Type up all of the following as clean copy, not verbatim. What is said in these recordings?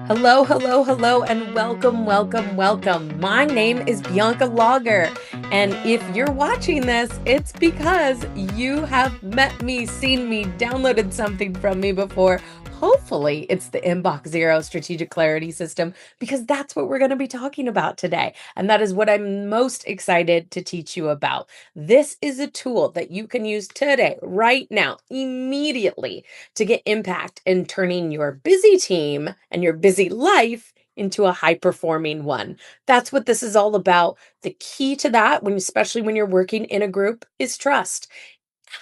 Hello, hello, hello, and welcome, welcome, welcome. My name is Bianca Logger, and if you're watching this, it's because you have met me, seen me, downloaded something from me before. Hopefully, it's the Inbox Zero Strategic Clarity System, because that's what we're going to be talking about today. And that is what I'm most excited to teach you about. This is a tool that you can use today, right now, immediately to get impact in turning your busy team and your busy life into a high performing one. That's what this is all about. The key to that, especially when you're working in a group, is trust.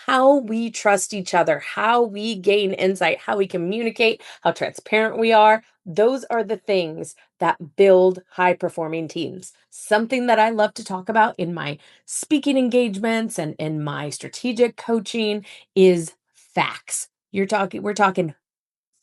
How we trust each other, how we gain insight, how we communicate, how transparent we are. Those are the things that build high performing teams. Something that I love to talk about in my speaking engagements and in my strategic coaching is facts. We're talking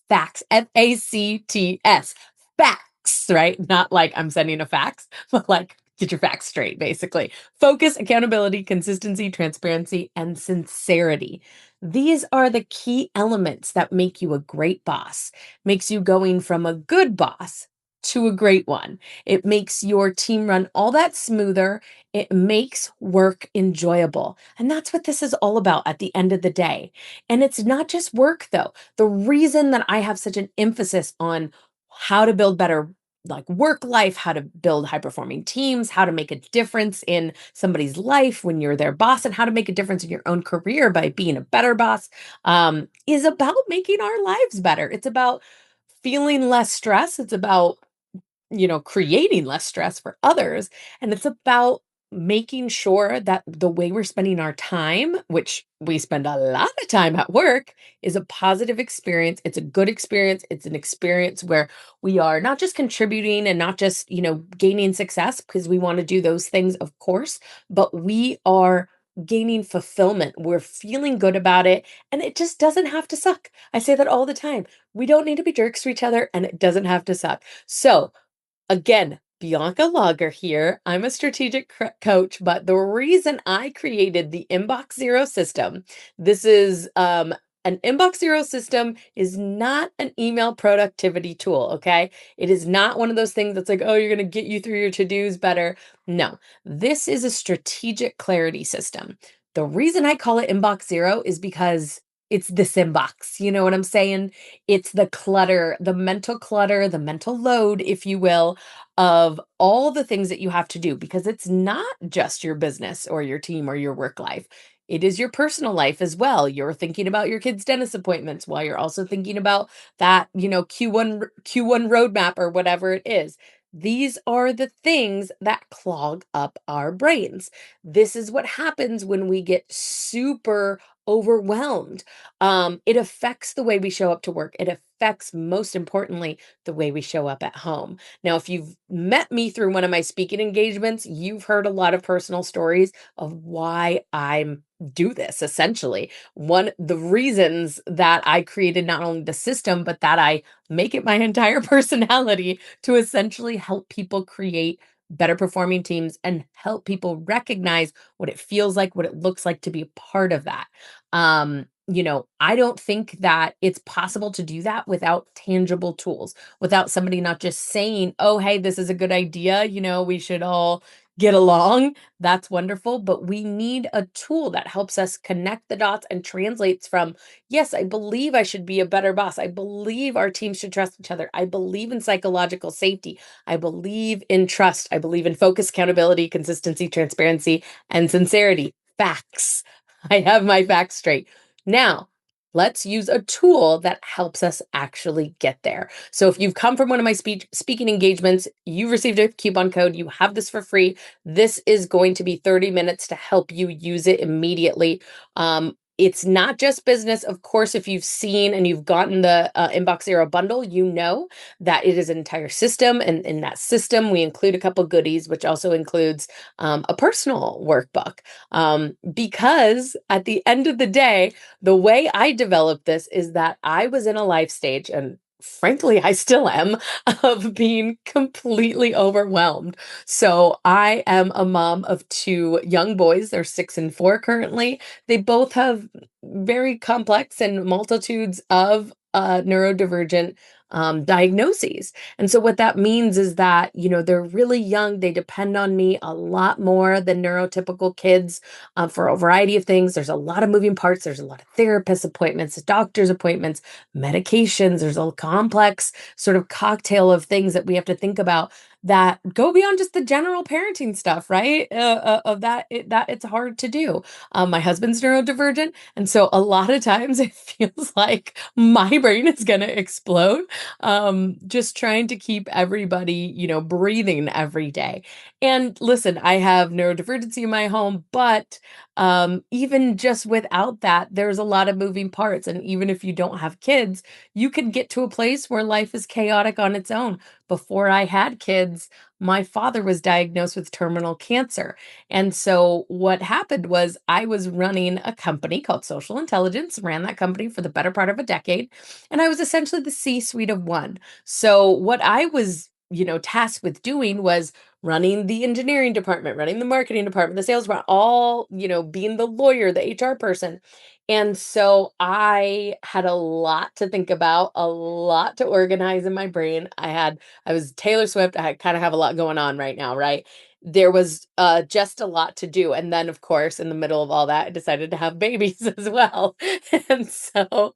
facts, FACTS, facts, right? Not like I'm sending a fax, but like get your facts straight, basically. Focus, accountability, consistency, transparency, and sincerity. These are the key elements that make you a great boss, makes you going from a good boss to a great one. It makes your team run all that smoother. It makes work enjoyable. And that's what this is all about at the end of the day. And it's not just work, though. The reason that I have such an emphasis on how to build better like work life, how to build high performing teams, how to make a difference in somebody's life when you're their boss, and how to make a difference in your own career by being a better boss, is about making our lives better. It's about feeling less stress. It's about creating less stress for others. And it's about making sure that the way we're spending our time, which we spend a lot of time at work, is a positive experience. It's a good experience. It's an experience where we are not just contributing and not just, gaining success, because we want to do those things, of course, but we are gaining fulfillment. We're feeling good about it, and it just doesn't have to suck. I say that all the time. We don't need to be jerks to each other, and it doesn't have to suck. So, again, Bianca Lager here. I'm a strategic coach, but the reason I created the Inbox Zero system, this is an Inbox Zero system is not an email productivity tool, okay? It is not one of those things that's like, oh, you're going to get you through your to-dos better. No, this is a strategic clarity system. The reason I call it Inbox Zero is because it's this inbox. You know what I'm saying? It's the clutter, the mental load, if you will, of all the things that you have to do, because it's not just your business or your team or your work life. It is your personal life as well. You're thinking about your kids' dentist appointments while you're also thinking about that, Q1 roadmap or whatever it is. These are the things that clog up our brains. This is what happens when we get super overwhelmed. It affects the way we show up to work. It affects, most importantly, the way we show up at home. Now, if you've met me through one of my speaking engagements, you've heard a lot of personal stories of why I do this. Essentially, the reasons that I created not only the system, but that I make it my entire personality to essentially help people create better performing teams and help people recognize what it feels like, what it looks like to be a part of that. I don't think that it's possible to do that without tangible tools, without somebody not just saying, oh, hey, this is a good idea. We should all get along. That's wonderful. But we need a tool that helps us connect the dots and translates from, yes, I believe I should be a better boss. I believe our team should trust each other. I believe in psychological safety. I believe in trust. I believe in focus, accountability, consistency, transparency, and sincerity. Facts. I have my facts straight. Now, let's use a tool that helps us actually get there. So if you've come from one of my speaking engagements, you received a coupon code, you have this for free. This is going to be 30 minutes to help you use it immediately. It's not just business. Of course, if you've seen and you've gotten the Inbox Zero bundle, you know that it is an entire system. And in that system, we include a couple goodies, which also includes a personal workbook. Because at the end of the day, the way I developed this is that I was in a life stage, and frankly, I still am, of being completely overwhelmed. So I am a mom of two young boys. They're 6 and 4 currently. They both have very complex and multitudes of neurodivergent diagnoses. And so what that means is that, they're really young. They depend on me a lot more than neurotypical kids for a variety of things. There's a lot of moving parts. There's a lot of therapist appointments, doctor's appointments, medications. There's a complex sort of cocktail of things that we have to think about that go beyond just the general parenting stuff, right? Of that, that it's hard to do. My husband's neurodivergent, and so a lot of times it feels like my brain is going to explode, just trying to keep everybody, breathing every day. And listen, I have neurodivergency in my home, but even just without that, there's a lot of moving parts. And even if you don't have kids, you can get to a place where life is chaotic on its own. Before I had kids, my father was diagnosed with terminal cancer. And so what happened was I was running a company called Social Intelligence, ran that company for the better part of a decade, and I was essentially the C-suite of one. So what I was, tasked with doing was running the engineering department, running the marketing department, the sales department, all, being the lawyer, the HR person. And so I had a lot to think about, a lot to organize in my brain. I was Taylor Swift. I kind of have a lot going on right now, right? There was just a lot to do. And then, of course, in the middle of all that, I decided to have babies as well. And so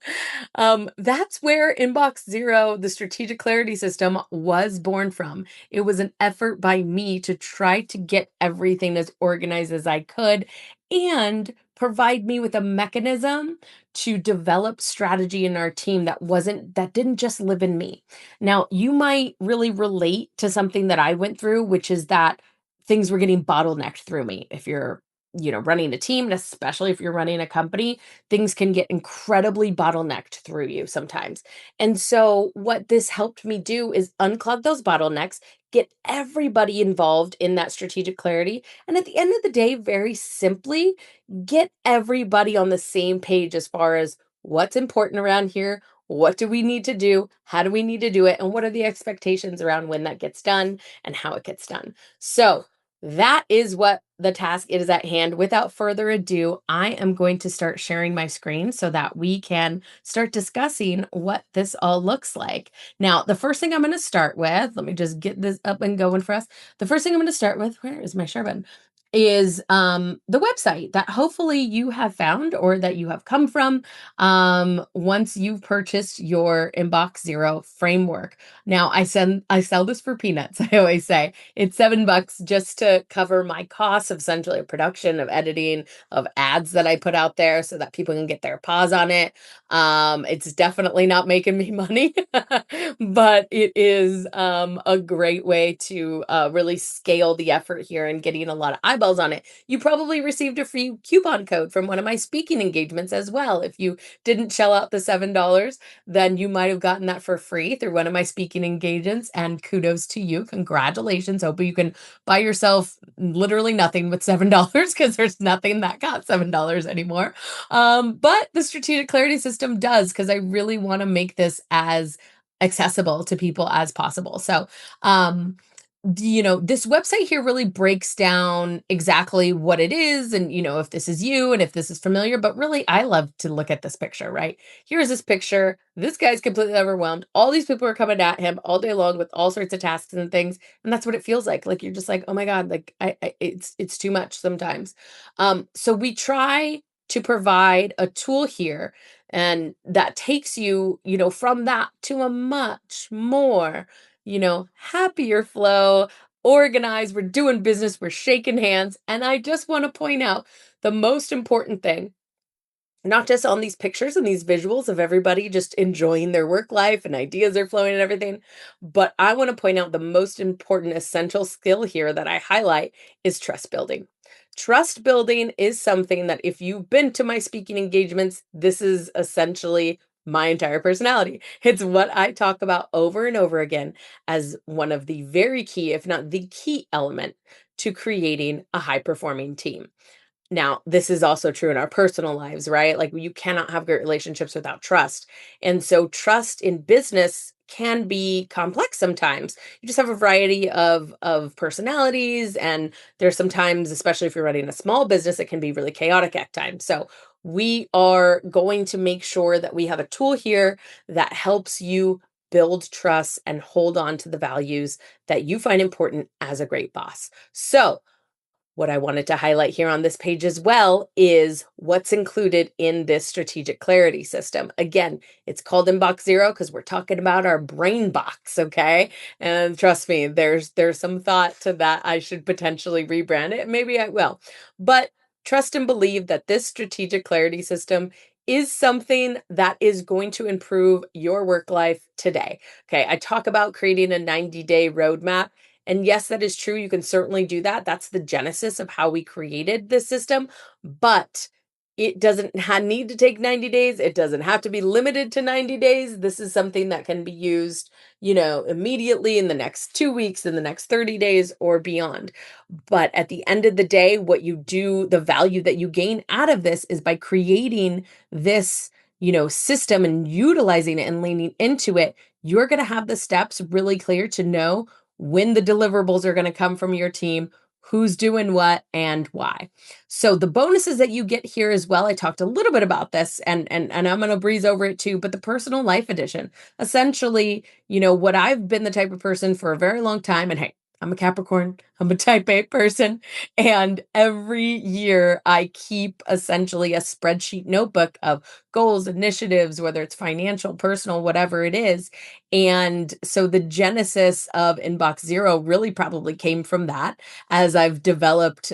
that's where Inbox Zero, the strategic clarity system, was born from. It was an effort by me to try to get everything as organized as I could and provide me with a mechanism to develop strategy in our team that didn't just live in me. Now, you might really relate to something that I went through, which is that things were getting bottlenecked through me. If you're, running a team, and especially if you're running a company, things can get incredibly bottlenecked through you sometimes. And so, what this helped me do is unclog those bottlenecks, get everybody involved in that strategic clarity. And at the end of the day, very simply, get everybody on the same page as far as what's important around here. What do we need to do? How do we need to do it? And what are the expectations around when that gets done and how it gets done? So, that is what the task is at hand. Without further ado, I am going to start sharing my screen so that we can start discussing what this all looks like. Now, the first thing I'm going to start with, let me just get this up and going for us. The first thing I'm going to start with, where is my share button? Is the website that hopefully you have found or that you have come from once you've purchased your Inbox Zero framework. Now, I sell this for peanuts. I always say it's $7 just to cover my costs of essentially production, of editing, of ads that I put out there so that people can get their paws on it. It's definitely not making me money, but it is a great way to really scale the effort here and getting a lot of eyeballs on it. You probably received a free coupon code from one of my speaking engagements as well. If you didn't shell out the $7, then you might have gotten that for free through one of my speaking engagements. And kudos to you. Congratulations. Hope you can buy yourself literally nothing with $7 because there's nothing that got $7 anymore. But the strategic clarity system does, because I really want to make this as accessible to people as possible. So, this website here really breaks down exactly what it is and, if this is you and if this is familiar, but really I love to look at this picture, right? Here's this picture. This guy's completely overwhelmed. All these people are coming at him all day long with all sorts of tasks and things. And that's what it feels like. Like you're just like, oh my God, like it's too much sometimes. So we try to provide a tool here and that takes you, from that to a much more happier flow, organized. We're doing business, we're shaking hands. And I just want to point out the most important thing, not just on these pictures and these visuals of everybody just enjoying their work life and ideas are flowing and everything, but I want to point out the most important essential skill here that I highlight is trust building. Trust building is something that if you've been to my speaking engagements, this is essentially my entire personality. It's what I talk about over and over again as one of the very key, if not the key element to creating a high performing team. Now, this is also true in our personal lives, right? Like you cannot have great relationships without trust. And so trust in business can be complex sometimes. You just have a variety of personalities and there's sometimes, especially if you're running a small business, it can be really chaotic at times. So we are going to make sure that we have a tool here that helps you build trust, and hold on to the values that you find important as a great boss. So, what I wanted to highlight here on this page as well is what's included in this strategic clarity system. Again, it's called Inbox Zero because we're talking about our brain box, okay? And trust me, there's some thought to that. I should potentially rebrand it. Maybe I will. But trust and believe that this strategic clarity system is something that is going to improve your work life today. Okay, I talk about creating a 90-day roadmap. And yes, that is true. You can certainly do that. That's the genesis of how we created this system. But it doesn't need to take 90 days. It doesn't have to be limited to 90 days. This is something that can be used, immediately in the next 2 weeks, in the next 30 days, or beyond. But at the end of the day, what you do, the value that you gain out of this is by creating this, system and utilizing it and leaning into it, you're going to have the steps really clear to know when the deliverables are going to come from your team, who's doing what, and why. So the bonuses that you get here as well, I talked a little bit about this, and I'm going to breeze over it too, but the personal life edition, essentially, what I've been the type of person for a very long time, and hey, I'm a Capricorn, I'm a type A person, and every year I keep essentially a spreadsheet notebook of goals, initiatives, whether it's financial, personal, whatever it is. And so the genesis of Inbox Zero really probably came from that as I've developed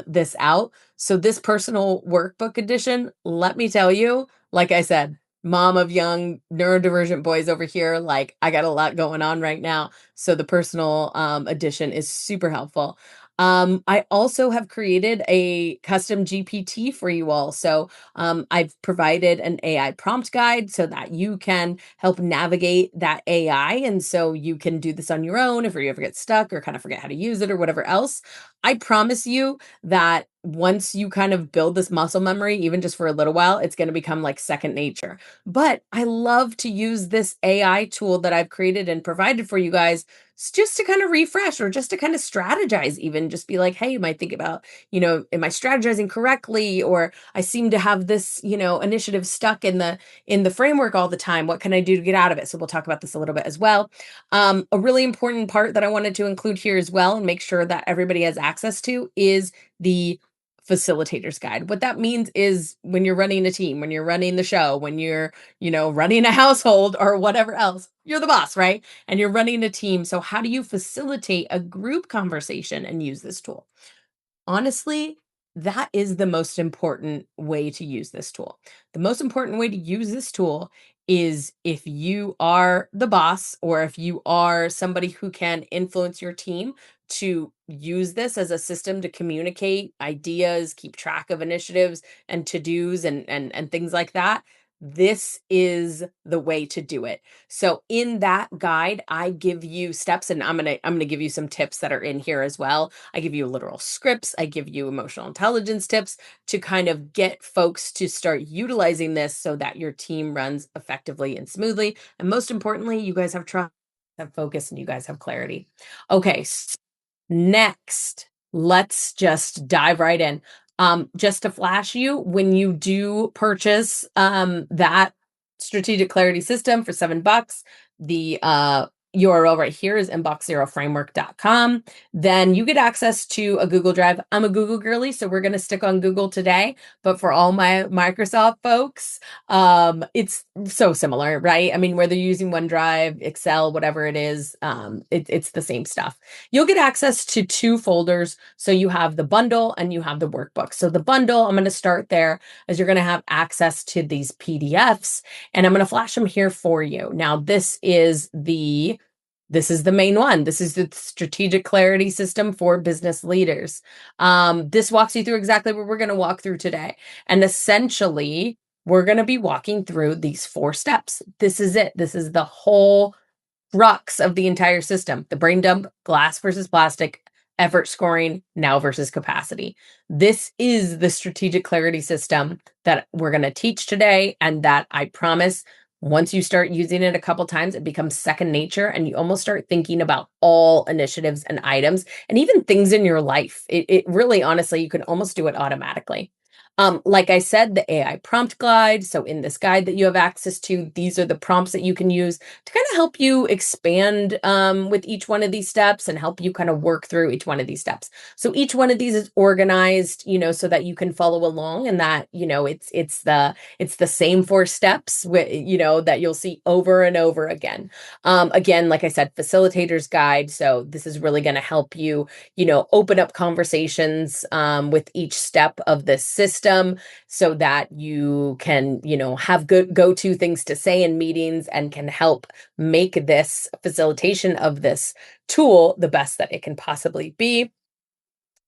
this out. So this personal workbook edition, let me tell you, like I said, mom of young neurodivergent boys over here, like I got a lot going on right now. So the personal edition is super helpful. I also have created a custom GPT for you all. So I've provided an AI prompt guide so that you can help navigate that AI. And so you can do this on your own if you ever get stuck or kind of forget how to use it or whatever else. I promise you that once you kind of build this muscle memory, even just for a little while, it's going to become like second nature. But I love to use this AI tool that I've created and provided for you guys just to kind of refresh or just to kind of strategize, even just be like, hey, you might think about, am I strategizing correctly? Or I seem to have this, initiative stuck in the framework all the time. What can I do to get out of it? So we'll talk about this a little bit as well. A really important part that I wanted to include here as well and make sure that everybody has access to is the facilitator's guide. What that means is when you're running a team, when you're running the show, when you're, running a household or whatever else, you're the boss, right? And you're running a team. So how do you facilitate a group conversation and use this tool? Honestly, that is the most important way to use this tool. The most important way to use this tool is if you are the boss or if you are somebody who can influence your team to use this as a system to communicate ideas, keep track of initiatives and to-dos and things like that. This is the way to do it. So in that guide, I give you steps and I'm going to give you some tips that are in here as well. I give you literal scripts. I give you emotional intelligence tips to kind of get folks to start utilizing this so that your team runs effectively and smoothly. And most importantly, you guys have trust, have focus, and you guys have clarity. Okay, next, let's just dive right in. Just to flash you, when you do purchase that strategic clarity system for $7, the URL right here is inboxzeroframework.com. Then you get access to a Google Drive. I'm a Google girly, so we're going to stick on Google today. But for all my Microsoft folks, it's so similar, right? I mean, whether you're using OneDrive, Excel, whatever it is, it's the same stuff. You'll get access to two folders. So you have the bundle and you have the workbook. So the bundle, I'm going to start there as you're going to have access to these PDFs and I'm going to flash them here for you. Now, this is the main one. This is the strategic clarity system for business leaders. This walks you through exactly what we're going to walk through today. And essentially, we're going to be walking through these 4 steps. This is it. This is the whole crux of the entire system. The brain dump, glass versus plastic, effort scoring, now versus capacity. This is the strategic clarity system that we're going to teach today. And that I promise once you start using it a couple times, it becomes second nature and you almost start thinking about all initiatives and items and even things in your life. It really, honestly, you can almost do it automatically. Like I said, the AI prompt guide. So in this guide that you have access to, these are the prompts that you can use to kind of help you expand with each one of these steps and help you kind of work through each one of these steps. So each one of these is organized, so that you can follow along, and that, it's the same four steps, that you'll see over and over again. Again, like I said, facilitator's guide. So this is really going to help you, open up conversations with each step of this system so that you can, have good go-to things to say in meetings and can help make this facilitation of this tool the best that it can possibly be.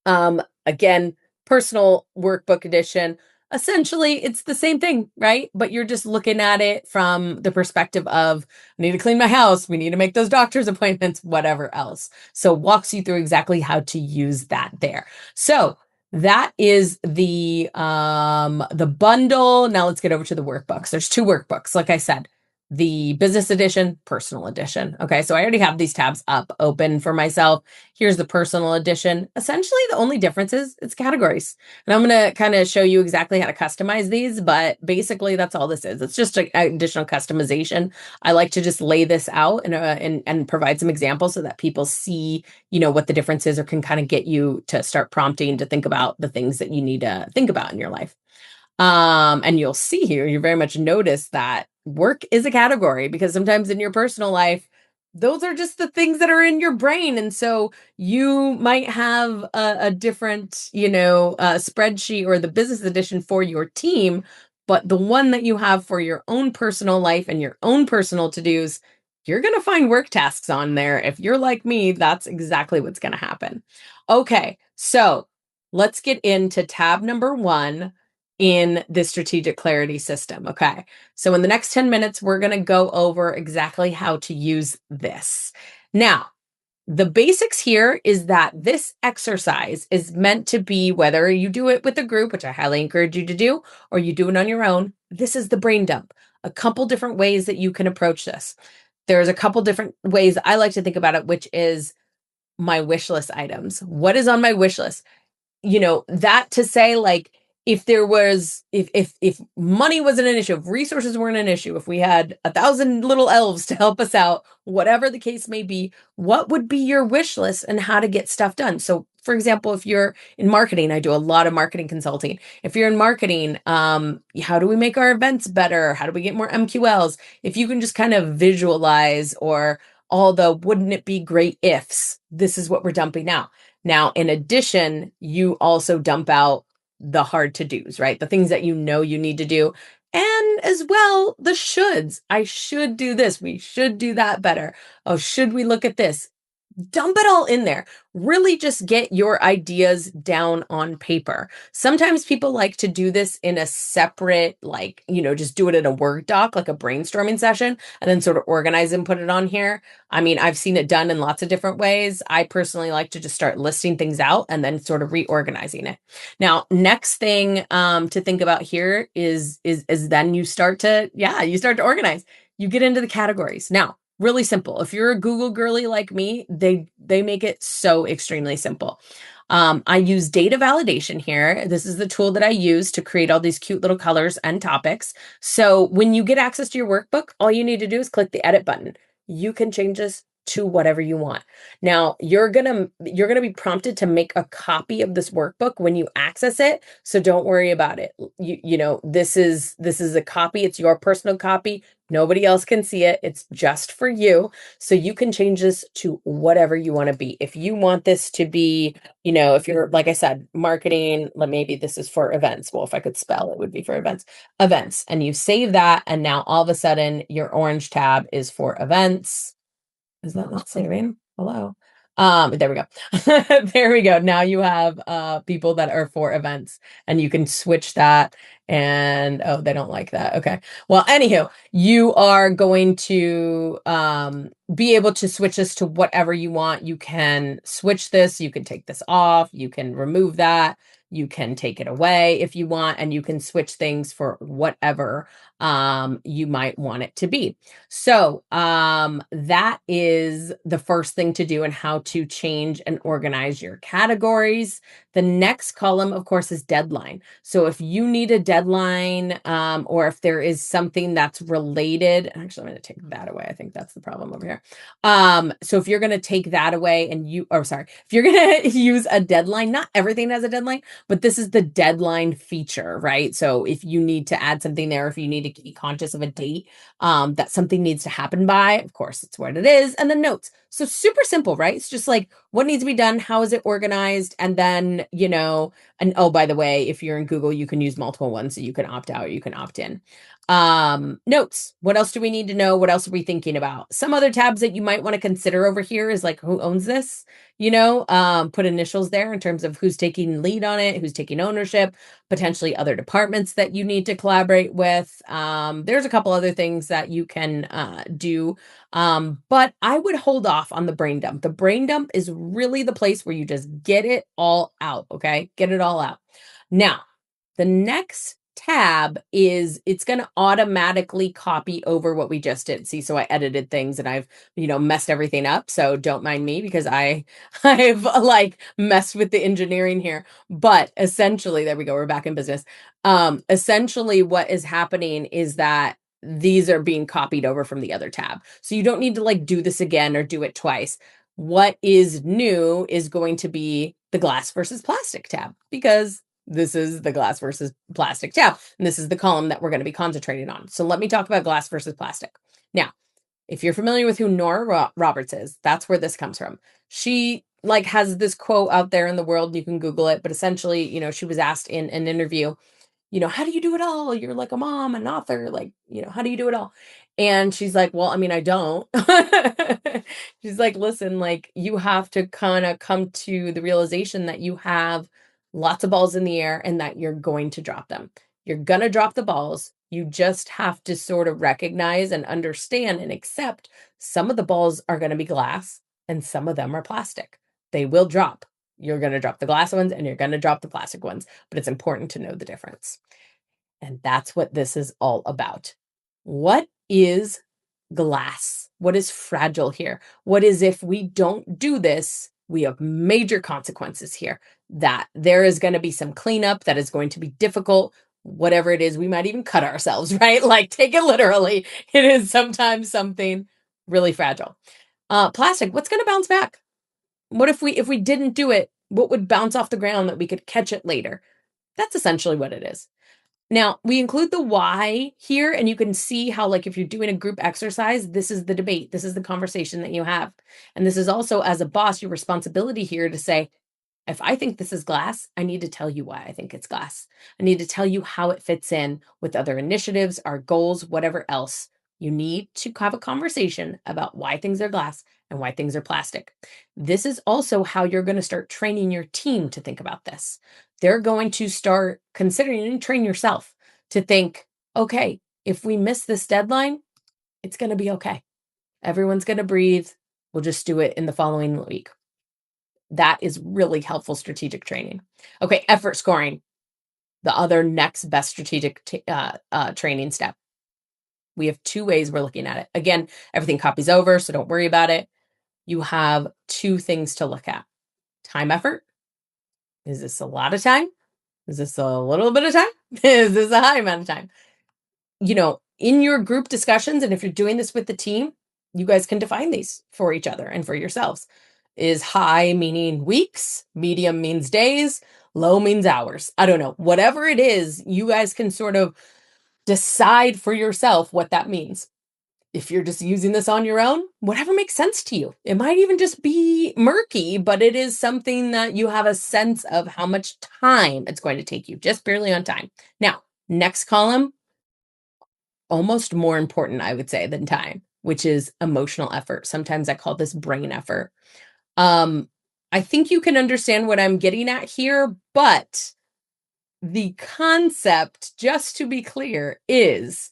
Again, personal workbook edition. Essentially, it's the same thing, right? But you're just looking at it from the perspective of, I need to clean my house, we need to make those doctor's appointments, whatever else. So walks you through exactly how to use that there. So that is the bundle. Now let's get over to the workbooks. There's two workbooks, like I said, the business edition, personal edition. Okay, so I already have these tabs up open for myself. Here's the personal edition. Essentially, the only difference is it's categories. And I'm going to kind of show you exactly how to customize these, but basically that's all this is. It's just an additional customization. I like to just lay this out and provide some examples so that people see, what the difference is, or can kind of get you to start prompting to think about the things that you need to think about in your life. And you'll see here, you very much notice that work is a category, because sometimes in your personal life, those are just the things that are in your brain. And so you might have a different, spreadsheet or the business edition for your team, but the one that you have for your own personal life and your own personal to-dos, you're going to find work tasks on there. If you're like me, that's exactly what's going to happen. Okay, so let's get into tab number 1 in the strategic clarity system. Okay. So in the next 10 minutes, we're going to go over exactly how to use this. Now, the basics here is that this exercise is meant to be, whether you do it with a group, which I highly encourage you to do, or you do it on your own, this is the brain dump. A couple different ways that you can approach this. There's a couple different ways I like to think about it, which is my wish list items. What is on my wish list? That to say, like, if money wasn't an issue, if resources weren't an issue, if we had 1,000 little elves to help us out, whatever the case may be, what would be your wish list and how to get stuff done? So for example, if you're in marketing, I do a lot of marketing consulting. If you're in marketing, how do we make our events better? How do we get more MQLs? If you can just kind of visualize, or all the wouldn't it be great ifs, this is what we're dumping out. Now, in addition, you also dump out the hard to-dos, right? The things that you need to do. And as well, the shoulds. I should do this. We should do that better. Oh, should we look at this? Dump it all in there. Really just get your ideas down on paper. Sometimes people like to do this in a separate, just do it in a Word doc, like a brainstorming session, and then sort of organize and put it on here. I mean, I've seen it done in lots of different ways. I personally like to just start listing things out and then sort of reorganizing it. Now, next thing to think about here is then you start to organize. You get into the categories. Now, really simple. If you're a Google girly like me, they make it so extremely simple. I use data validation here. This is the tool that I use to create all these cute little colors and topics. So when you get access to your workbook, all you need to do is click the edit button. You can change this to whatever you want. Now, you're gonna be prompted to make a copy of this workbook when you access it. So don't worry about it. This is a copy. It's your personal copy. Nobody else can see it. It's just for you. So you can change this to whatever you want to be. If you want this to be, if you're, like I said, marketing, maybe this is for events. Well, if I could spell, it would be for events, and you save that. And now all of a sudden your orange tab is for events. Is that not saving? Hello. There we go. There we go. Now you have people that are for events, and you can switch that. And oh, they don't like that. Okay. Well, anywho, you are going to be able to switch this to whatever you want. You can switch this. You can take this off. You can remove that. You can take it away if you want, and you can switch things for whatever you might want it to be. So that is the first thing to do and how to change and organize your categories. The next column, of course, is deadline. So if you need a deadline, or if there is something that's related, actually, I'm going to take that away. I think that's the problem over here. So if you're going to take that away and if you're going to use a deadline, not everything has a deadline, but this is the deadline feature, right? So if you need to add something there, if you need to be conscious of a date, that something needs to happen by, of course, it's what it is. And then notes. So super simple, right? It's just like what needs to be done, how is it organized, and then, and oh, by the way, if you're in Google, you can use multiple ones, so you can opt out or you can opt in. Notes. What else do we need to know? What else are we thinking about? Some other tabs that you might want to consider over here is like, who owns this? Put initials there in terms of who's taking lead on it, who's taking ownership, potentially other departments that you need to collaborate with. There's a couple other things that you can do. But I would hold off on the brain dump. The brain dump is really the place where you just get it all out. Okay. Get it all out. Now, the next tab is it's going to automatically copy over what we just did. See, so I edited things and I've, messed everything up. So don't mind me because I've like messed with the engineering here. But essentially, there we go. We're back in business. Essentially what is happening is that these are being copied over from the other tab. So you don't need to like do this again or do it twice. What is new is going to be the glass versus plastic tab because this is the glass versus plastic tab. And this is the column that we're going to be concentrating on. So let me talk about glass versus plastic. Now, if you're familiar with who Nora Roberts is, that's where this comes from. She like has this quote out there in the world. You can Google it, but essentially, she was asked in an interview, how do you do it all? You're like a mom, an author, like, how do you do it all? And she's like, well, I mean, I don't. She's like, listen, like you have to kind of come to the realization that you have lots of balls in the air and that you're going to drop them. You're going to drop the balls. You just have to sort of recognize and understand and accept some of the balls are going to be glass and some of them are plastic. They will drop. You're going to drop the glass ones and you're going to drop the plastic ones, but it's important to know the difference. And that's what this is all about. What is glass? What is fragile here? What is if we don't do this, we have major consequences here, that there is going to be some cleanup that is going to be difficult. Whatever it is, we might even cut ourselves, right? Like take it literally. It is sometimes something really fragile. Plastic, what's going to bounce back? What if we didn't do it? What would bounce off the ground that we could catch it later? That's essentially what it is. Now, we include the why here, and you can see how, like, if you're doing a group exercise, this is the debate. This is the conversation that you have. And this is also, as a boss, your responsibility here to say, if I think this is glass, I need to tell you why I think it's glass. I need to tell you how it fits in with other initiatives, our goals, whatever else. You need to have a conversation about why things are glass and why things are plastic. This is also how you're going to start training your team to think about this. They're going to start considering and train yourself to think, okay, if we miss this deadline, it's going to be okay. Everyone's going to breathe. We'll just do it in the following week. That is really helpful strategic training. Okay, effort scoring, the other next best strategic training step. We have two ways we're looking at it. Again, everything copies over, so don't worry about it. You have two things to look at. Time effort. Is this a lot of time? Is this a little bit of time? Is this a high amount of time? In your group discussions, and if you're doing this with the team, you guys can define these for each other and for yourselves. Is high meaning weeks, medium means days, low means hours. I don't know. Whatever it is, you guys can sort of decide for yourself what that means. If you're just using this on your own, whatever makes sense to you. It might even just be murky, but it is something that you have a sense of how much time it's going to take you, just barely on time. Now, next column, almost more important, I would say, than time, which is emotional effort. Sometimes I call this brain effort. I think you can understand what I'm getting at here, but the concept, just to be clear, is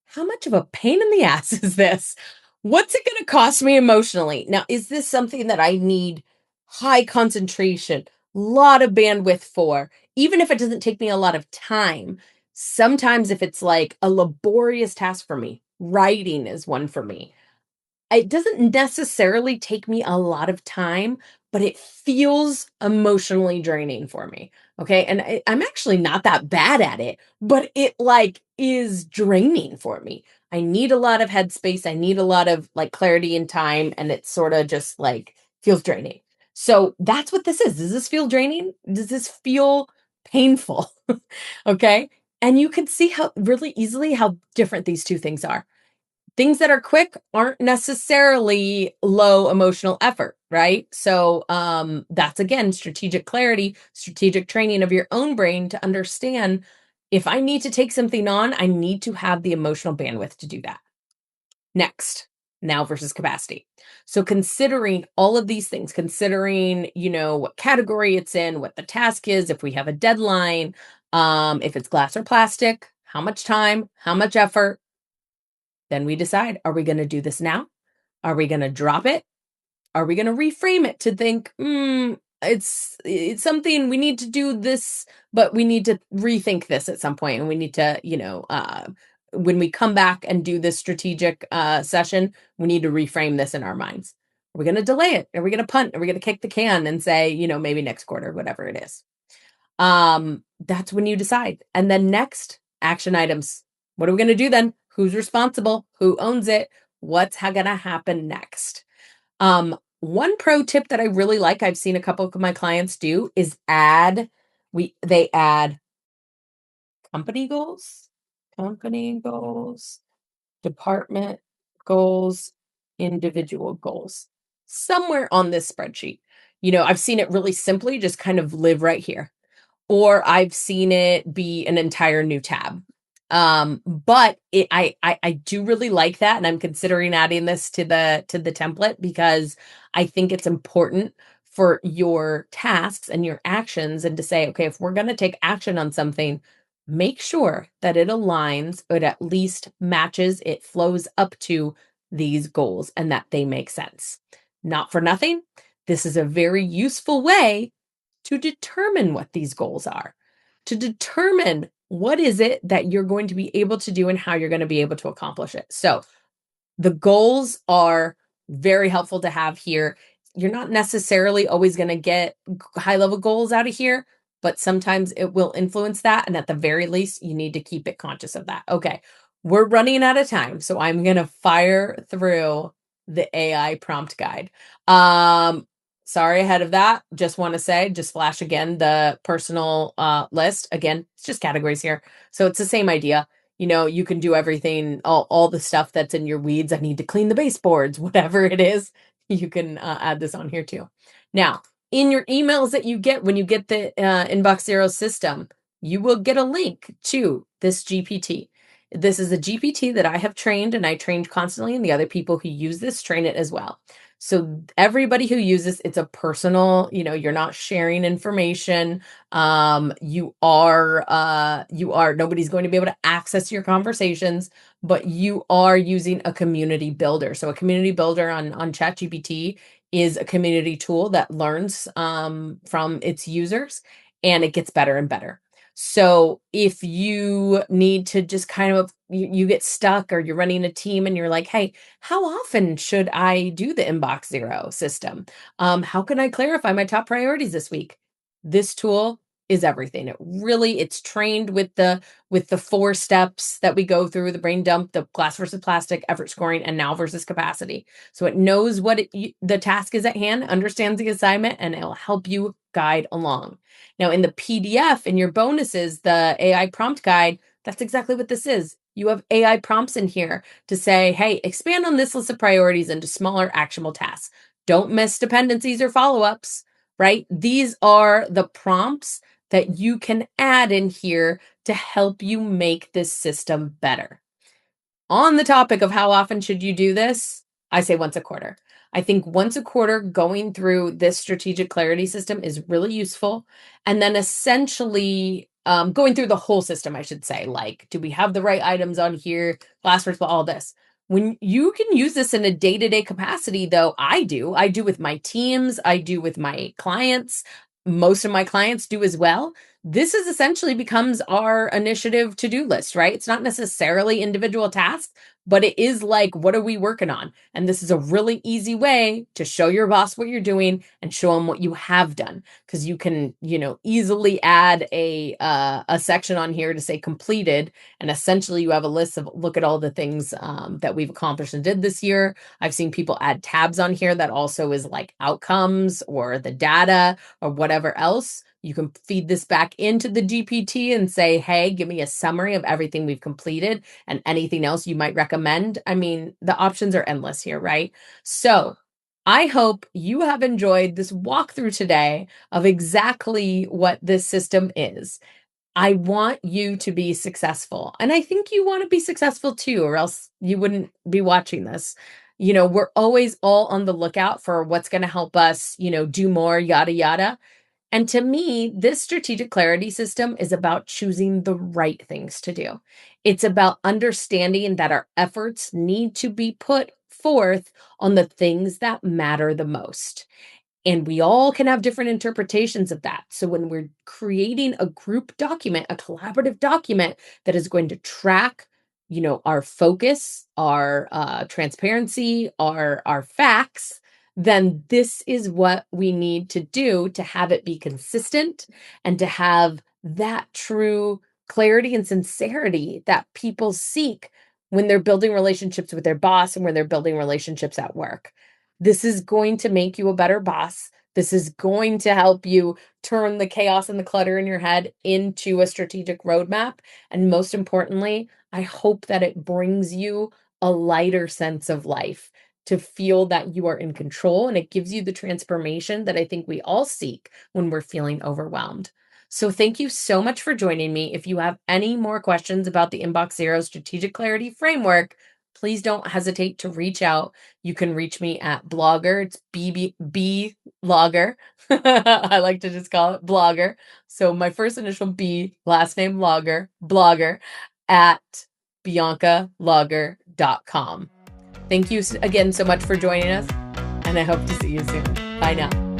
how much of a pain in the ass is this? What's it going to cost me emotionally? Now, is this something that I need high concentration, lot of bandwidth for, even if it doesn't take me a lot of time? Sometimes if it's like a laborious task for me, writing is one for me. It doesn't necessarily take me a lot of time, but it feels emotionally draining for me. Okay. And I'm actually not that bad at it, but it like is draining for me. I need a lot of headspace. I need a lot of like clarity and time. And it sort of just like feels draining. So that's what this is. Does this feel draining? Does this feel painful? Okay. And you can see how really easily how different these two things are. Things that are quick aren't necessarily low emotional effort, right? So that's again strategic clarity, strategic training of your own brain to understand if I need to take something on, I need to have the emotional bandwidth to do that. Next, now versus capacity. So considering all of these things, considering, what category it's in, what the task is, if we have a deadline, if it's glass or plastic, how much time, how much effort, then we decide, are we going to do this now? Are we going to drop it? Are we going to reframe it to think, it's something we need to do this, but we need to rethink this at some point, and we need to, when we come back and do this strategic session, we need to reframe this in our minds. Are we going to delay it? Are we going to punt? Are we going to kick the can and say, maybe next quarter, whatever it is? That's when you decide. And then next, action items. What are we going to do then? Who's responsible? Who owns it? What's going to happen next? One pro tip that I really like, I've seen a couple of my clients do, is they add company goals, department goals, individual goals, somewhere on this spreadsheet. I've seen it really simply just kind of live right here, or I've seen it be an entire new tab. But I do really like that, and I'm considering adding this to the template because I think it's important for your tasks and your actions, and to say, okay, if we're going to take action on something, make sure that it aligns, it at least matches, it flows up to these goals, and that they make sense. Not for nothing, this is a very useful way to determine what these goals are, to determine what is it that you're going to be able to do and how you're going to be able to accomplish it. So the goals are very helpful to have here. You're not necessarily always going to get high level goals out of here, but sometimes it will influence that. And at the very least, you need to keep it conscious of that. Okay, we're running out of time, so I'm going to fire through the AI prompt guide. Sorry ahead of that. Just want to say, just flash again the personal list. Again, it's just categories here. So it's the same idea. You can do everything, all the stuff that's in your weeds. I need to clean the baseboards, whatever it is. You can add this on here too. Now, in your emails that you get when you get the Inbox Zero system, you will get a link to this GPT. This is a GPT that I have trained, and I trained constantly, and the other people who use this train it as well. So everybody who uses it's a personal, you're not sharing information. You are nobody's going to be able to access your conversations, but you are using a community builder. So a community builder on ChatGPT is a community tool that learns from its users, and it gets better and better. So if you need to just kind of, you get stuck, or you're running a team and you're like, hey, how often should I do the Inbox Zero system? How can I clarify my top priorities this week? This tool is everything. It's trained with the 4 steps that we go through: the brain dump, the glass versus plastic, effort scoring, and now versus capacity. So it knows what the task is at hand, understands the assignment, and it'll help you guide along. Now, in the PDF, in your bonuses, the AI prompt guide, that's exactly what this is. You have AI prompts in here to say, hey, expand on this list of priorities into smaller actionable tasks. Don't miss dependencies or follow-ups, right? These are the prompts that you can add in here to help you make this system better. On the topic of how often should you do this, I say once a quarter. I think once a quarter going through this strategic clarity system is really useful. And then essentially going through the whole system, I should say, like, do we have the right items on here? Last words, all this. When you can use this in a day-to-day capacity, though, I do with my teams, I do with my clients. most of my clients do as well, this is essentially becomes our initiative to-do list, right? It's not necessarily individual tasks, but it is like, what are we working on? And this is a really easy way to show your boss what you're doing and show them what you have done. Because you can, easily add a section on here to say completed, and essentially you have a list of look at all the things that we've accomplished and did this year. I've seen people add tabs on here that also is like outcomes or the data or whatever else. You can feed this back into the GPT and say, hey, give me a summary of everything we've completed and anything else you might recommend. I mean, the options are endless here, right? So I hope you have enjoyed this walkthrough today of exactly what this system is. I want you to be successful. And I think you want to be successful too, or else you wouldn't be watching this. We're always all on the lookout for what's going to help us, do more, yada, yada. And to me, this strategic clarity system is about choosing the right things to do. It's about understanding that our efforts need to be put forth on the things that matter the most. And we all can have different interpretations of that. So when we're creating a group document, a collaborative document that is going to track, our focus, our transparency, our facts, then this is what we need to do to have it be consistent and to have that true clarity and sincerity that people seek when they're building relationships with their boss and when they're building relationships at work. This is going to make you a better boss. This is going to help you turn the chaos and the clutter in your head into a strategic roadmap. And most importantly, I hope that it brings you a lighter sense of life, to feel that you are in control, and it gives you the transformation that I think we all seek when we're feeling overwhelmed. So thank you so much for joining me. If you have any more questions about the Inbox Zero Strategic Clarity Framework, please don't hesitate to reach out. You can reach me at Blogger. It's B Blogger. I like to just call it Blogger. So my first initial B, last name Blogger at biancalogger.com. Thank you again so much for joining us, and I hope to see you soon. Bye now.